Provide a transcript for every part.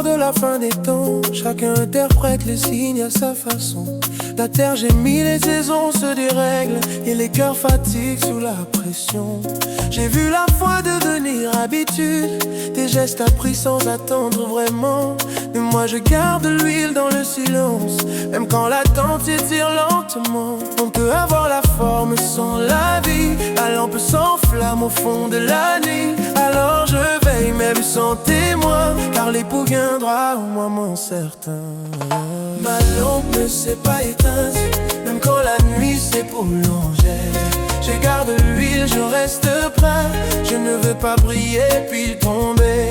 bord de la fin des temps, chacun interprète les signes à sa façon. La terre gémit, les saisons se dérèglent et les cœurs fatiguent sous la pression. J'ai vu la foi devenir habitude, des gestes appris sans attendre vraiment. Mais moi je garde l'huile dans le silence, même quand l'attente s'étire lentement. On peut avoir la forme sans la vie, la lampe s'enflamme au fond de la nuit. Alors je veille même sans témoin, car l'époux viendra au moment certain. Ma lampe ne s'est pas éteinte, même quand la nuit s'est prolongée. Je garde l'huile, je reste prêt, je ne veux pas briller puis tomber.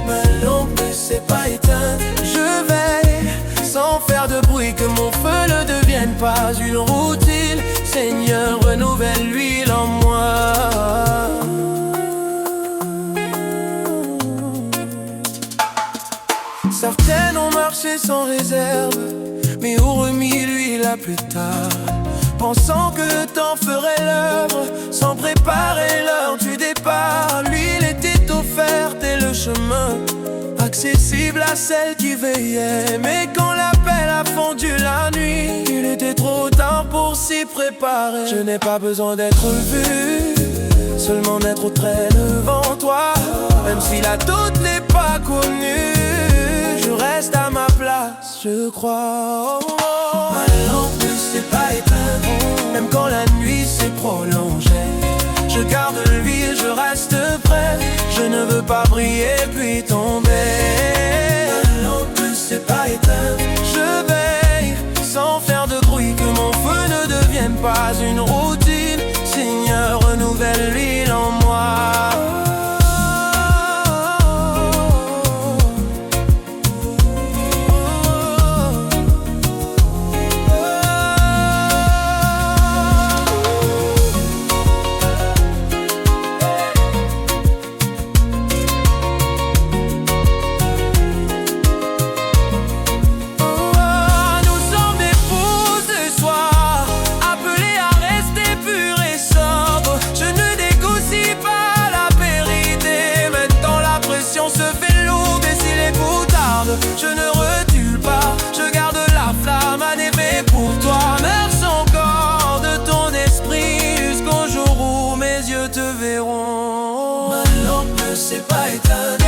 Ma lampe ne s'est pas éteinte, je veille sans faire de bruit, que mon feu ne devienne pas une routine. Seigneur, renouvelle l'huile en moi. Certaines ont marché sans réserve, mais ont remis l'huile à plus tard, pensant que le temps ferait l'œuvre, sans préparer l'heure du départ. L'huile était offerte et le chemin accessible à celle qui veillait. Mais quand l'appel a fondu la nuit, il était trop tard pour s'y préparer. Je n'ai pas besoin d'être vu, seulement d'être au trait devant toi. Même si la doute n'est pas connue, je reste à ma place, je crois. Ma lampe ne s'est pas éteinte, même quand la nuit s'est prolongée. Je garde l'huile, je reste prêt, je ne veux pas briller puis tomber. Ma lampe ne s'est pas éteinte, je veille sans faire de bruit, que mon feu ne devienne pas une routine. Seigneur, renouvelle l'huile en moi. Je ne recule pas, je garde la flamme à défaut pour toi. Merci encore de ton esprit jusqu'au jour où mes yeux te verront. Ma lampe ne s'est pas éteinte,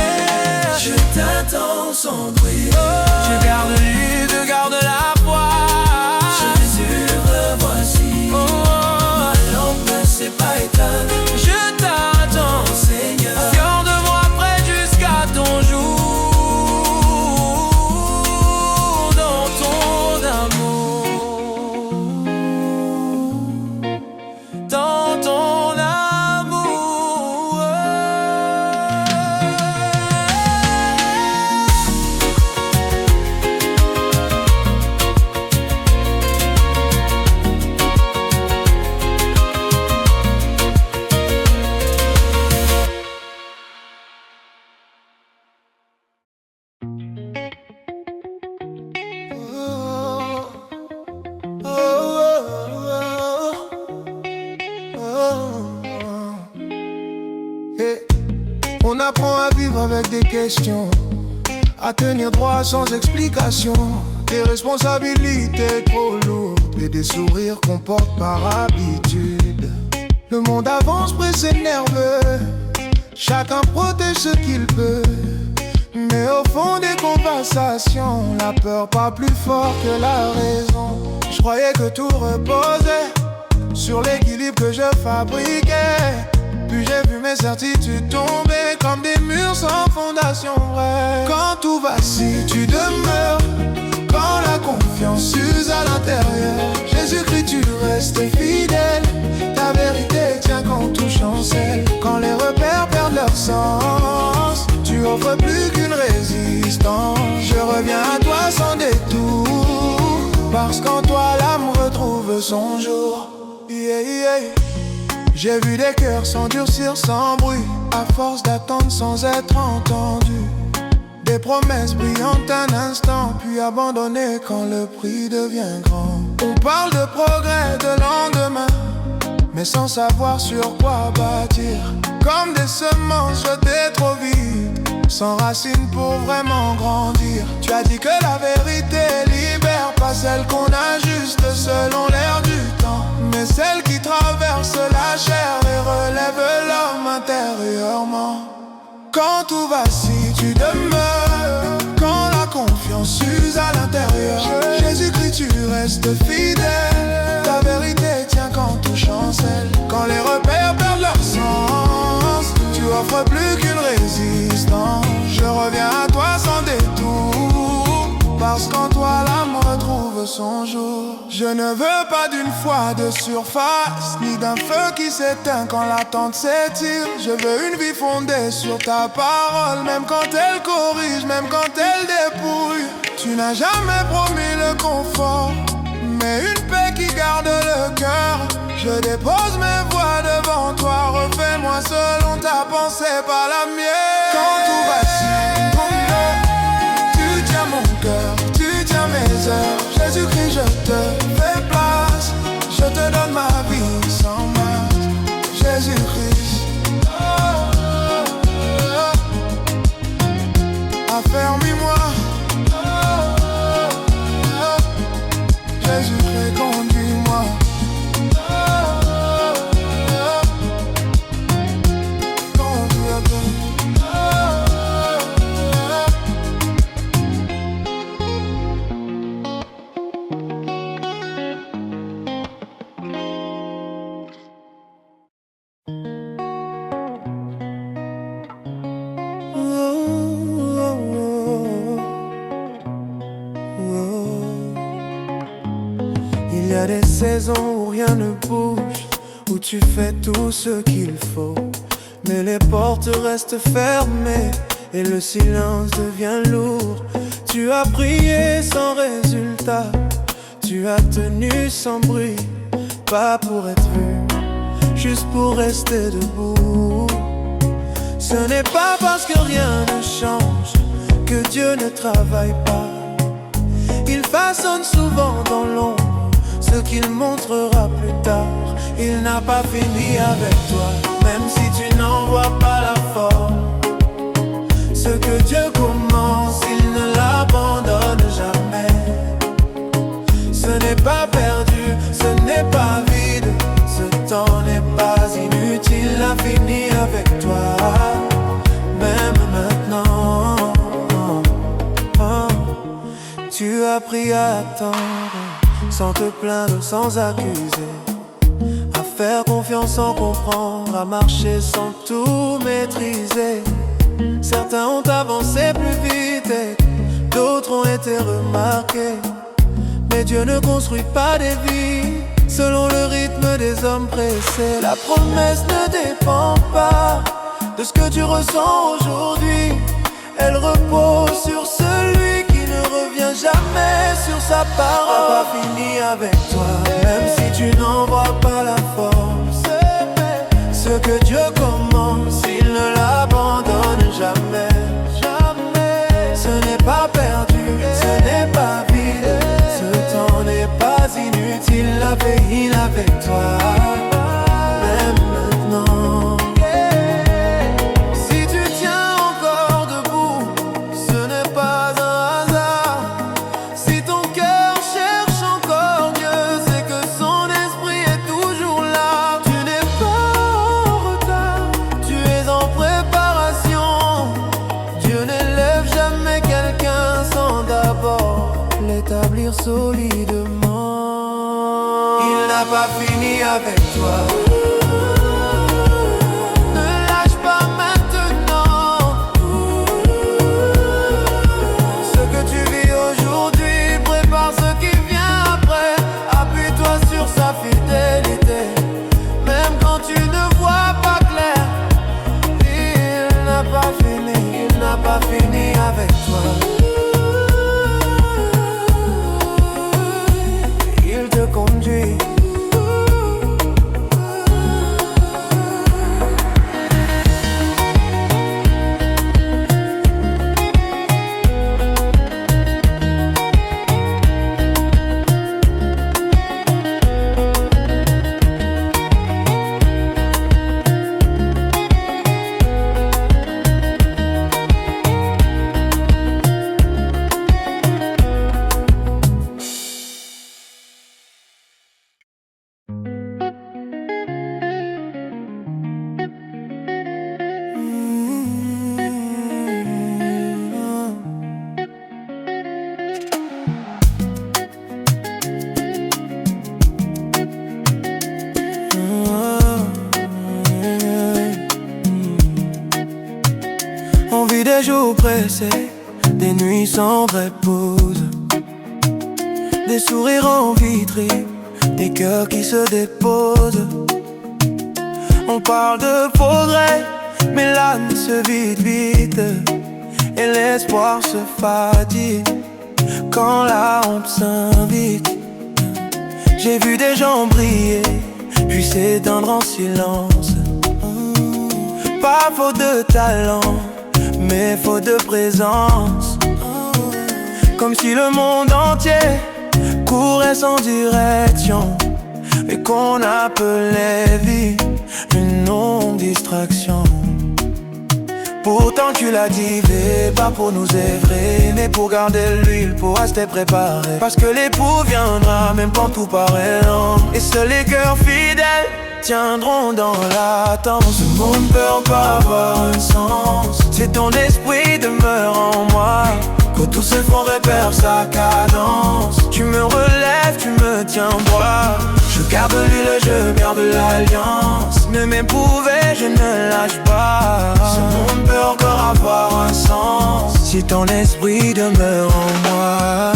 je t'attends sans bruit. Je garde l'huile, je garde la foi. Jésus, revoici. Ma lampe ne s'est pas éteinte, je t'attends, Seigneur. Garde-moi près jusqu'à ton jour. On apprend à vivre avec des questions, à tenir droit sans explication, des responsabilités trop lourdes et des sourires qu'on porte par habitude. Le monde avance pressé, nerveux, chacun protège ce qu'il peut. Mais au fond des conversations, la peur parle plus fort que la raison. Je croyais que tout reposait sur l'équilibre que je fabriquais. Puis j'ai vu mes certitudes tomber comme des murs sans fondation vraie. Quand tout vacille, tu demeures. Quand la confiance s'use à l'intérieur, Jésus-Christ, tu restes fidèle. Ta vérité tient quand tout chancelle. Quand les repères perdent leur sens, tu offres plus qu'une résistance. Je reviens à toi sans détour, parce qu'en toi l'âme retrouve son jour. Yeah, yeah. J'ai vu des cœurs s'endurcir sans bruit, à force d'attendre sans être entendus. Des promesses brillantes un instant, puis abandonnées quand le prix devient grand. On parle de progrès, de lendemain, mais sans savoir sur quoi bâtir. Comme des semences jetées trop vite, sans racines pour vraiment grandir. Tu as dit que la vérité libère, pas celle qu'on ajuste selon l'air du temps, mais celle qui traverse la chair et relève l'homme intérieurement. Quand tout vacille, tu demeures. Quand la confiance s'use à l'intérieur, Jésus-Christ, tu restes fidèle. Ta vérité tient quand tout chancelle. Quand les repères perdent leur sens, tu offres plus qu'une résistance. Je reviens à toi sans détour, parce qu'en toi l'âme retrouve son jour. Je ne veux pas d'une foi de surface, ni d'un feu qui s'éteint quand l'attente s'étire. Je veux une vie fondée sur ta parole, même quand elle corrige, même quand elle dépouille. Tu n'as jamais promis le confort, mais une paix qui garde le cœur. Je dépose mes voix devant toi, refais-moi selon ta pensée, pas la mienne. Quand tout vacille, tu tiens mon cœur, tu tiens mes heures. Jésus-Christ, je te fais place, je te donne ma vie sans masque. Jésus-Christ, affermis-moi. Jésus-Christ, conduis-moi. Il y a des saisons où rien ne bouge, où tu fais tout ce qu'il faut, mais les portes restent fermées et le silence devient lourd. Tu as prié sans résultat, tu as tenu sans bruit, pas pour être vu, juste pour rester debout. Ce n'est pas parce que rien ne change que Dieu ne travaille pas. Il façonne souvent dans l'ombre ce qu'il montrera plus tard. Il n'a pas fini avec toi, même si tu n'en vois pas la forme. Ce que Dieu commence, il ne l'abandonne jamais. Ce n'est pas perdu, ce n'est pas vide, ce temps n'est pas inutile. Il a fini avec toi, même maintenant. Tu as appris à attendre, sans te plaindre, sans accuser, à faire confiance sans comprendre, à marcher sans tout maîtriser. Certains ont avancé plus vite et d'autres ont été remarqués, mais Dieu ne construit pas des vies selon le rythme des hommes pressés. La promesse ne dépend pas de ce que tu ressens aujourd'hui, elle repose sur celui qui ne revient jamais sur sa parole. On n'a pas fini avec toi, même si tu n'en vois pas la force. Ce que Dieu commence, il ne l'abandonne jamais. Ce n'est pas perdu, ce n'est pas vide, ce temps n'est pas inutile. La paix, il est avec toi, même maintenant. Si tu tiens encore debout, ce n'est pas un hasard. Si ton cœur cherche encore Dieu, c'est que son esprit est toujours là. Tu n'es pas en retard, tu es en préparation. Dieu n'élève jamais quelqu'un sans d'abord l'établir solidement. Il n'a pas fini avec toi. Ne lâche pas maintenant. Ce que tu vis aujourd'hui prépare ce qui vient après. Appuie-toi sur sa fidélité, même quand tu ne vois pas clair. Il n'a pas fini, il n'a pas fini avec toi. Il te conduit. des jours pressés, des nuits sans vraie pause, des sourires en vitrine, des cœurs qui se déposent. On parle de progrès, mais l'âme se vide vite et l'espoir se fatigue quand la honte s'invite. J'ai vu des gens briller, puis s'éteindre en silence. Pas faute de talent, mais faute de présence. Comme si le monde entier courait sans direction et qu'on appelait vie une non-distraction. Pourtant tu l'as dit, pas pour nous évrer, mais pour garder l'huile, pour rester préparé. Parce que l'époux viendra, même quand tout paraît lent. Et seuls les cœurs fidèles tiendront dans l'attente. Ce monde peut pas avoir un sens. C'est ton esprit demeure en moi, que tous ses fonds repèrent sa cadence. Tu me relèves, tu me tiens droit. Je garde l'huile, je garde l'alliance. Même éprouvé, je ne lâche pas. Ce monde peut encore avoir un sens si ton esprit demeure en moi.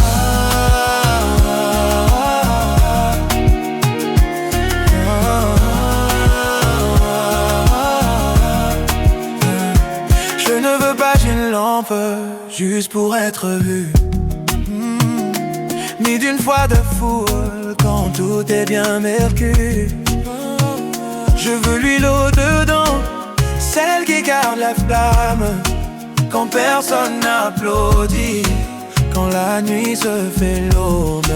Je ne veux pas d'une lampe juste pour être vu, ni d'une foi de foule quand tout est bien mercure. Je veux l'huile au-dedans, celle qui garde la flamme quand personne n'applaudit, quand la nuit se fait lourde.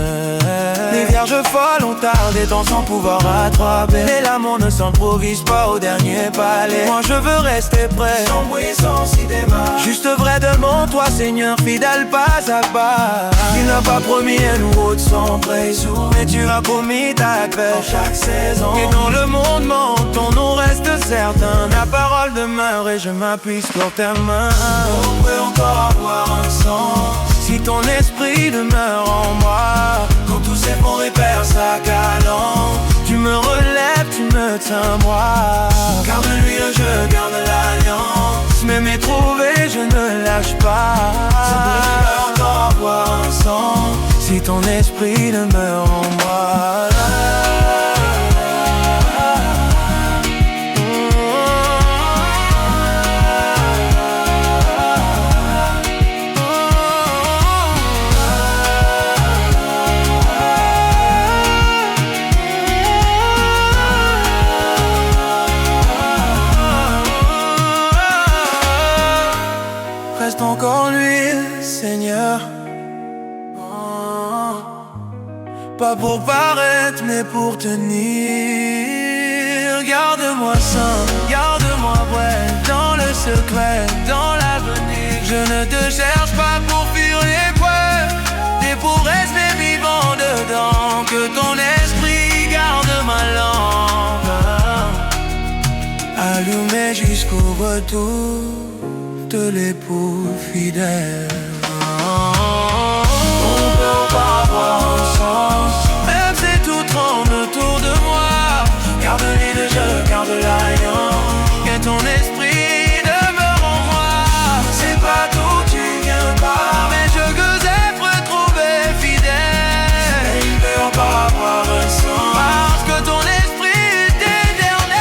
Les vierges folles ont tardé tant sans pouvoir rattraper. Mais l'amour ne s'improvise pas au dernier palais. Moi je veux rester prêt, sans bruit, sans cinéma. Juste vrai devant toi Seigneur, fidèle pas à pas. Tu n'as pas promis un nouveau de son présour, mais tu as promis ta paix en chaque saison. Et quand le monde ment, ton nom reste certain. La parole demeure et je m'appuie sur ta main. On peut encore avoir un sens si ton esprit demeure en moi. Quand tous ces fonds repèrent sa cadence, tu me relèves, tu me tiens droit. Garde l'huile, je garde l'alliance. Même éprouvé, je ne lâche pas. Ça peut encore avoir un sens si ton esprit demeure en moi. Reste encore l'huile, Seigneur. Pas pour paraître, mais pour tenir. Garde-moi sain, garde-moi vrai, dans le secret, dans l'avenir. Je ne te cherche pas pour fuir l'épreuve, mais pour rester vivant dedans. Que ton esprit garde ma lampe allumée jusqu'au retour de l'époux fidèle. On peut pas avoir un sens, même si tout tremble autour de moi. Garde l'huile, je garde l'alliance. Que ton esprit demeure en moi. C'est pas tout, tu viens pas, mais je veux être retrouvé fidèle. Mais il peut pas avoir un sens, parce que ton esprit est éternel.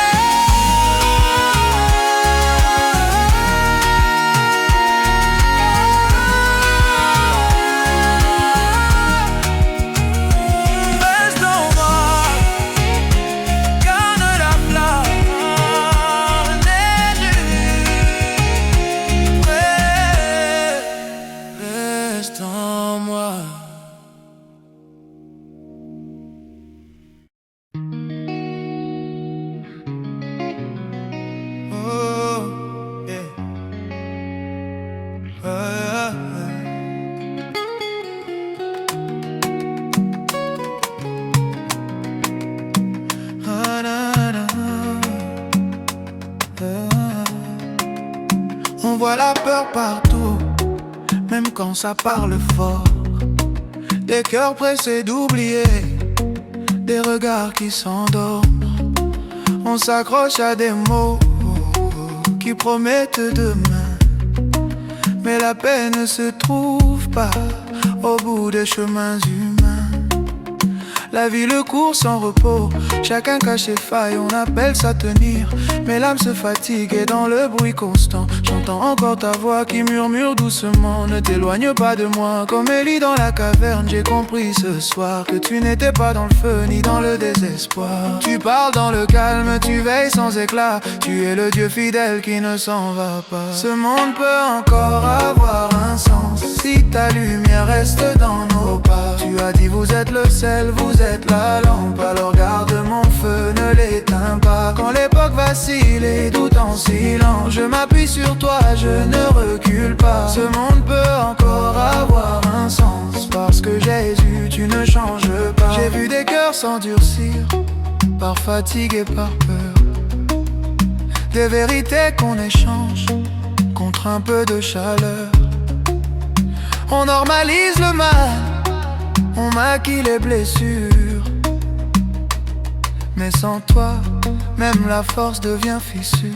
On voit la peur partout, même quand ça parle fort. Des cœurs pressés d'oublier, des regards qui s'endorment. On s'accroche à des mots qui promettent demain, mais la paix ne se trouve pas au bout des chemins humains. La vie le court sans repos, chacun cache ses failles, on appelle ça tenir. Mais l'âme se fatigue et dans le bruit constant, j'entends encore ta voix qui murmure doucement. Ne t'éloigne pas de moi, comme Élie dans la caverne. J'ai compris ce soir que tu n'étais pas dans le feu ni dans le désespoir. Tu parles dans le calme, tu veilles sans éclat. Tu es le Dieu fidèle qui ne s'en va pas. Ce monde peut encore avoir un sens si ta lumière reste dans nos pas. Tu as dit vous êtes le sel, vous êtes la lampe, alors garde mon feu, ne l'éteins pas. Quand l'époque vacille et doute en silence, je m'appuie sur toi, je ne recule pas. Ce monde peut encore avoir un sens, parce que Jésus, tu ne changes pas. J'ai vu des cœurs s'endurcir, par fatigue et par peur, des vérités qu'on échange contre un peu de chaleur. On normalise le mal, on maquille les blessures, mais sans toi, même la force devient fissure.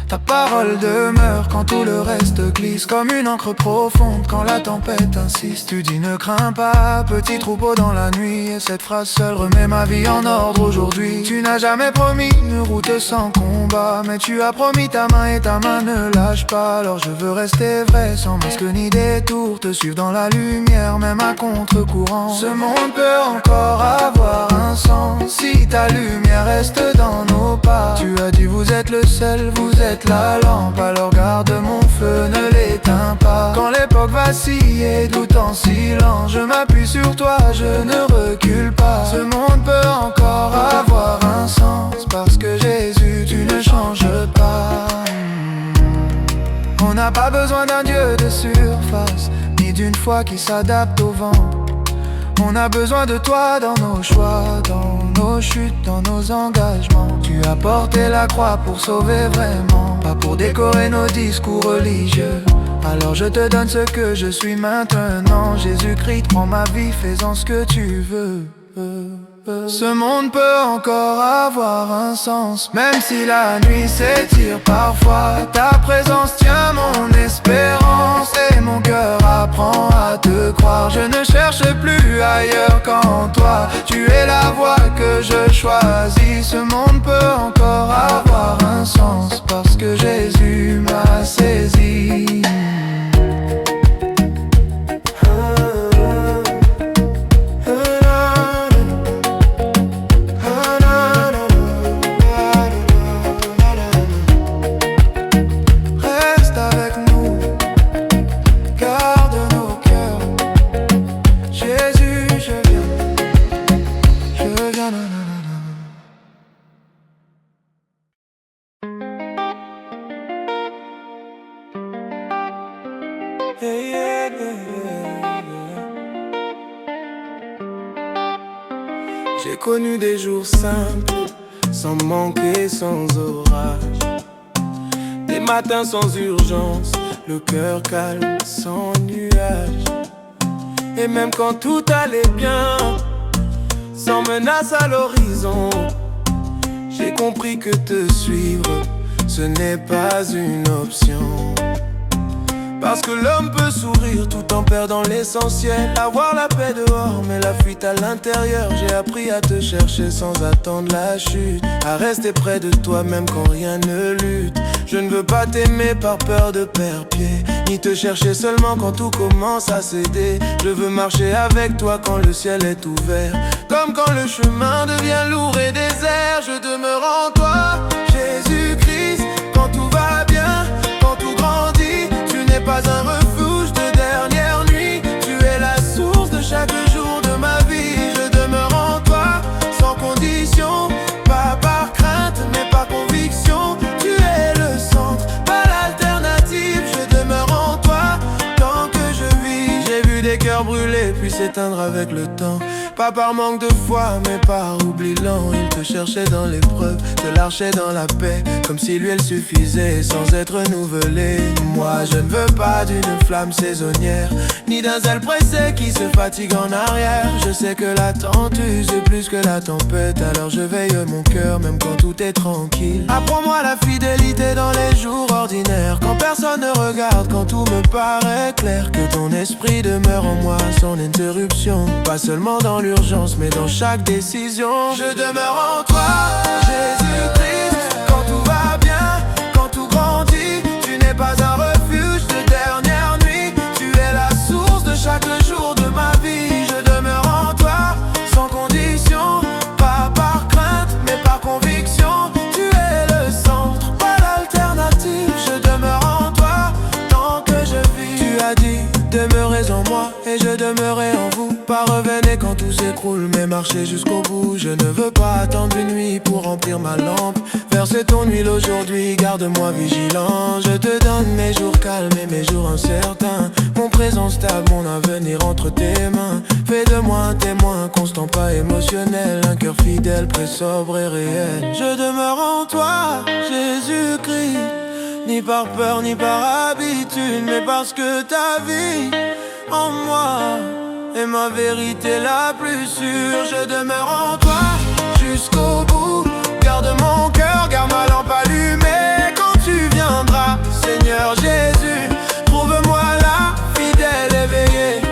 Ta parole demeure quand tout le reste glisse, comme une encre profonde quand la tempête insiste. Tu dis ne crains pas, petit troupeau dans la nuit, et cette phrase seule remet ma vie en ordre aujourd'hui. Tu n'as jamais promis une route sans combat, mais tu as promis ta main et ta main ne lâche pas. Alors je veux rester vrai, sans masque ni détour, te suivre dans la lumière, même à contre-courant. Ce monde peut encore avoir un sens si ta lumière reste dans nos pas. Tu as dit vous êtes le sel, vous êtes la lampe, alors garde mon feu, ne l'éteins pas. Quand l'époque vacille et doute en silence, je m'appuie sur toi, je ne recule pas. Ce monde peut encore avoir un sens, parce que Jésus, tu ne changes pas. On n'a pas besoin d'un Dieu de surface, ni d'une foi qui s'adapte au vent. On a besoin de toi dans nos choix, dans nos chutes, dans nos engagements. Tu as porté la croix pour sauver vraiment, pas pour décorer nos discours religieux. Alors je te donne ce que je suis maintenant. Jésus-Christ, prends ma vie, fais-en ce que tu veux. Ce monde peut encore avoir un sens, même si la nuit s'étire parfois. Ta présence tient mon espérance et mon cœur apprend à te croire. Je ne cherche plus ailleurs qu'en toi, tu es la voie que je choisis. Ce monde peut encore avoir un sens, parce que Jésus m'a saisi. J'ai connu des jours simples, sans manque et sans orage, des matins sans urgence, le cœur calme, sans nuage. Et même quand tout allait bien, sans menace à l'horizon, j'ai compris que te suivre, ce n'est pas une option. Parce que l'homme peut sourire tout en perdant l'essentiel, avoir la paix dehors mais la fuite à l'intérieur. J'ai appris à te chercher sans attendre la chute, à rester près de toi même quand rien ne lutte. Je ne veux pas t'aimer par peur de perdre pied, ni te chercher seulement quand tout commence à céder. Je veux marcher avec toi quand le ciel est ouvert, comme quand le chemin devient lourd et désert. Je demeure en toi, Jésus-Christ, quand tout va bien, quand tout grandit. Pas un refuge de dernière nuit, tu es la source de chaque jour de ma vie. Je demeure en toi, sans condition, pas par crainte, mais par conviction. Tu es le centre, pas l'alternative. Je demeure en toi, tant que je vis. J'ai vu des cœurs brûler, puis s'éteindre avec le temps. Pas par manque de foi, mais par oubli lent. Il te cherchait dans l'épreuve, te lâchait dans la paix, comme si l'huile suffisait sans être renouvelée. Moi je ne veux pas d'une flamme saisonnière, ni d'un zèle pressé qui se fatigue en arrière. Je sais que l'attente use plus que la tempête, alors je veille mon cœur même quand tout est tranquille. Apprends-moi la fidélité dans les jours ordinaires, quand personne ne regarde, quand tout me paraît clair. Que ton esprit demeure en moi sans interruption, pas seulement dans l'urgence mais dans chaque décision. Je demeure en toi, Jésus-Christ. Quand tout va bien, quand tout grandit, tu n'es pas un refuge de dernière nuit. Tu es la source de chaque jour de ma vie. Je demeure en toi, sans condition, pas par crainte mais par conviction. Tu es le centre, pas l'alternative. Je demeure en toi, tant que je vis. Tu as dit, demeurez en moi et je demeurerai en vous. Pas revenez quand tout s'écroule, mais marchez jusqu'au bout. Je ne veux pas attendre une nuit pour remplir ma lampe. Verser ton huile aujourd'hui, garde-moi vigilant. Je te donne mes jours calmes et mes jours incertains, mon présent stable, mon avenir entre tes mains. Fais de moi un témoin constant, pas émotionnel, un cœur fidèle, prêt, sobre et réel. Je demeure en toi, Jésus-Christ, ni par peur ni par habitude, mais parce que ta vie en moi est ma vérité la plus sûre. Je demeure en toi jusqu'au bout. Garde mon cœur, garde ma lampe allumée. Quand tu viendras, Seigneur Jésus, trouve-moi là, fidèle éveillé.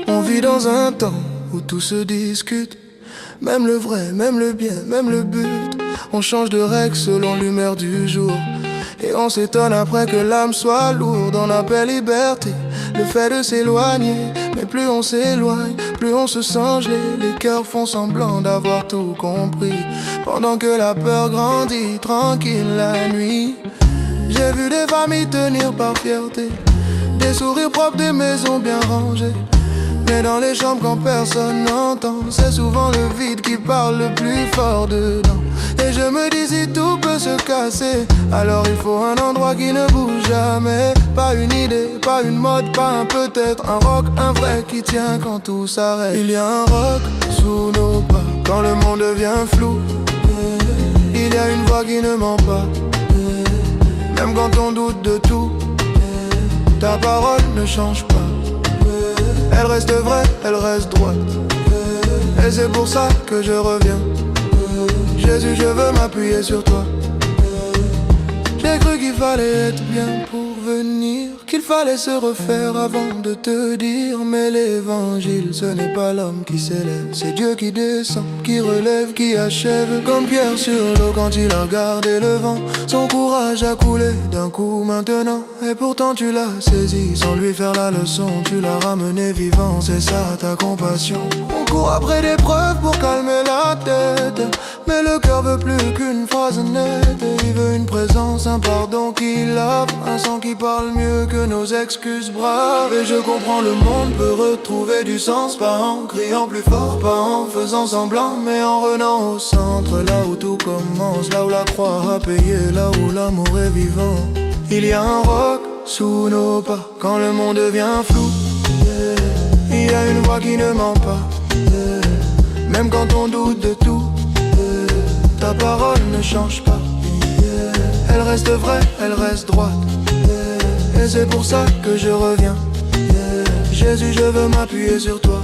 On vit dans un temps où tout se discute, même le vrai, même le bien, même le but. On change de règles selon l'humeur du jour, et on s'étonne après que l'âme soit lourde. On appelle liberté le fait de s'éloigner, mais plus on s'éloigne, plus on se sent gelé. Les cœurs font semblant d'avoir tout compris, pendant que la peur grandit tranquille la nuit. J'ai vu des familles tenir par fierté, des sourires propres, des maisons bien rangées. Mais dans les chambres quand personne n'entend, c'est souvent le vide qui parle le plus fort dedans. Et je me dis si tout peut se casser, alors il faut un endroit qui ne bouge jamais. Pas une idée, pas une mode, pas un peut-être, un rock, un vrai qui tient quand tout s'arrête. Il y a un rock sous nos pas, quand le monde devient flou. Il y a une voix qui ne ment pas, même quand on doute de tout. Ta parole ne change pas, elle reste vraie, elle reste droite. Et c'est pour ça que je reviens. Jésus, je veux m'appuyer sur toi. J'ai cru qu'il fallait être bien pour venir, qu'il fallait se refaire avant de te dire. Mais l'évangile, ce n'est pas l'homme qui s'élève, c'est Dieu qui descend, qui relève, qui achève. Comme Pierre sur l'eau quand il a regardé le vent, son courage a coulé d'un coup maintenant. Et pourtant tu l'as saisi sans lui faire la leçon. Tu l'as ramené vivant, c'est ça ta compassion. On court après des preuves pour calmer la tête, mais le cœur veut plus qu'une phrase nette. Il veut une présence, un pardon qui lave, un sang qui parle mieux que nos excuses braves. Et je comprends, le monde peut retrouver du sens, pas en criant plus fort, pas en faisant semblant, mais en revenant au centre, là où tout commence, là où la croix a payé, là où l'amour est vivant. Il y a un roc sous nos pas, quand le monde devient flou. Il y a une voix qui ne ment pas, même quand on doute de tout. Ta parole ne change pas, elle reste vraie, elle reste droite. Et c'est pour ça que je reviens. Jésus, je veux m'appuyer sur toi.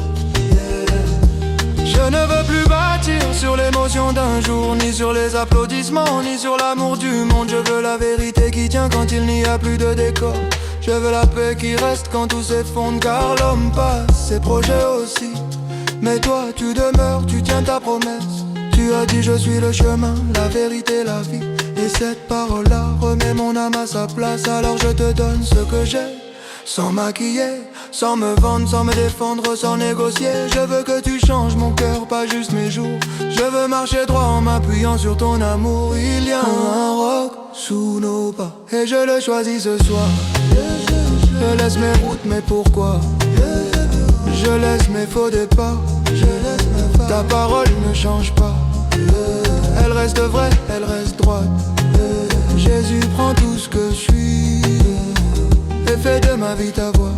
Je ne veux plus bâtir sur l'émotion d'un jour, ni sur les applaudissements, ni sur l'amour du monde. Je veux la vérité qui tient quand il n'y a plus de décor. Je veux la paix qui reste quand tout s'effondre, car l'homme passe, ses projets aussi. Mais toi tu demeures, tu tiens ta promesse. Tu as dit je suis le chemin, la vérité, la vie. Et cette parole-là remet mon âme à sa place. Alors je te donne ce que j'ai, sans maquiller, sans me vendre, sans me défendre, sans négocier. Je veux que tu changes mon cœur, pas juste mes jours. Je veux marcher droit en m'appuyant sur ton amour. Il y a un roc sous nos pas et je le choisis ce soir. Je laisse mes routes, mais pourquoi? Je laisse mes faux départs. Ta parole ne change pas. Elle reste vraie, elle reste droite. Jésus prend tout ce que je suis et fais de ma vie ta voix.